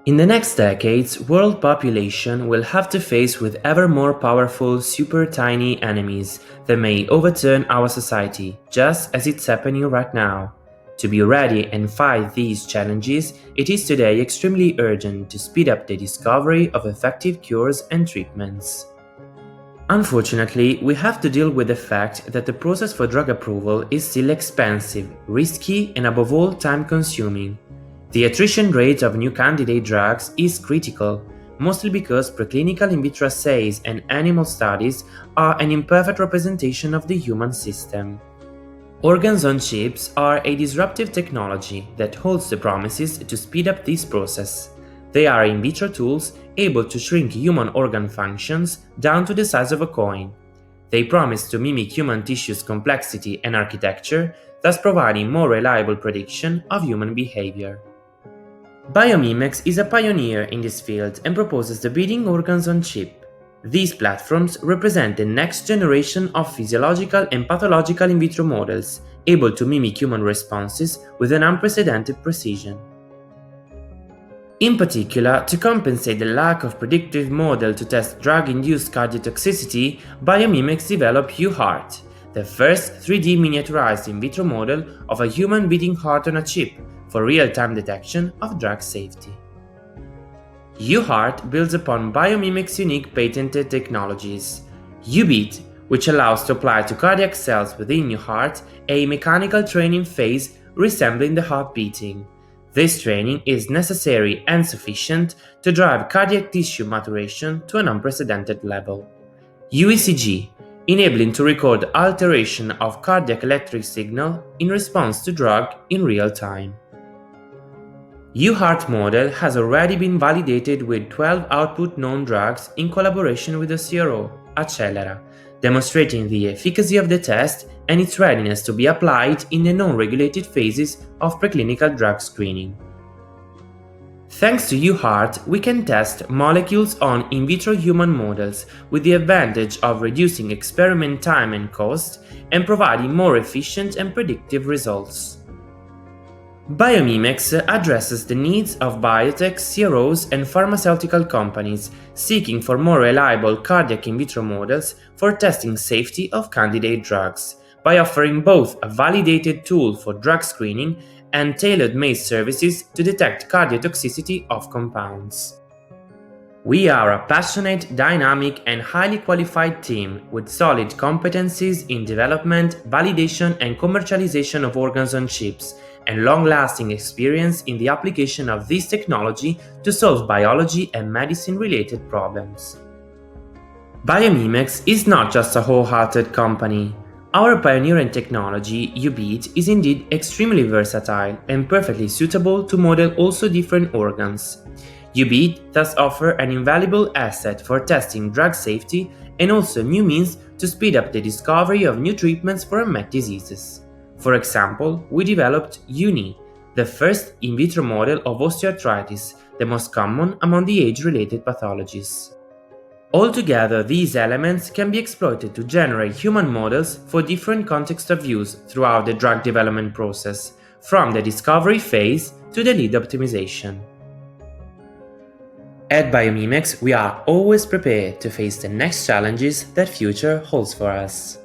In the next decades, world population will have to face with ever more powerful super tiny enemies that may overturn our society, just as it's happening right now. To be ready and fight these challenges, it is today extremely urgent to speed up the discovery of effective cures and treatments. Unfortunately, we have to deal with the fact that the process for drug approval is still expensive, risky, and above all time-consuming. The attrition rate of new candidate drugs is critical, mostly because preclinical in vitro assays and animal studies are an imperfect representation of the human system. Organs on chips are a disruptive technology that holds the promises to speed up this process. They are in vitro tools able to shrink human organ functions down to the size of a coin. They promise to mimic human tissue's complexity and architecture, thus providing more reliable prediction of human behavior. Biomimex is a pioneer in this field and proposes the breeding organs on chip. These platforms represent the next generation of physiological and pathological in vitro models, able to mimic human responses with an unprecedented precision. In particular, to compensate the lack of predictive model to test drug-induced cardiotoxicity, Biomimex developed UHeart, the first 3D miniaturized in vitro model of a human beating heart on a chip for real-time detection of drug safety. UHeart builds upon Biomimex's unique patented technologies. UBeat, which allows to apply to cardiac cells within your heart a mechanical training phase resembling the heart beating. This training is necessary and sufficient to drive cardiac tissue maturation to an unprecedented level. UECG, enabling to record alteration of cardiac electric signal in response to drug in real time. UHeart model has already been validated with 12 output known drugs in collaboration with the CRO, Accelera, demonstrating the efficacy of the test and its readiness to be applied in the non-regulated phases of preclinical drug screening. Thanks to UHeart, we can test molecules on in vitro human models with the advantage of reducing experiment time and cost and providing more efficient and predictive results. Biomimex addresses the needs of biotech, CROs, and pharmaceutical companies seeking for more reliable cardiac in vitro models for testing safety of candidate drugs, by offering both a validated tool for drug screening and tailor-made services to detect cardiotoxicity of compounds. We are a passionate, dynamic, and highly qualified team with solid competencies in development, validation, and commercialization of organs on chips, and long-lasting experience in the application of this technology to solve biology and medicine-related problems. Biomimex is not just a wholehearted company. Our pioneering technology, UBeat, is indeed extremely versatile and perfectly suitable to model also different organs. UBeat thus offers an invaluable asset for testing drug safety and also new means to speed up the discovery of new treatments for unmet diseases. For example, we developed UNI, the first in vitro model of osteoarthritis, the most common among the age-related pathologies. Altogether, these elements can be exploited to generate human models for different contexts of use throughout the drug development process, from the discovery phase to the lead optimization. At Biomimex, we are always prepared to face the next challenges that future holds for us.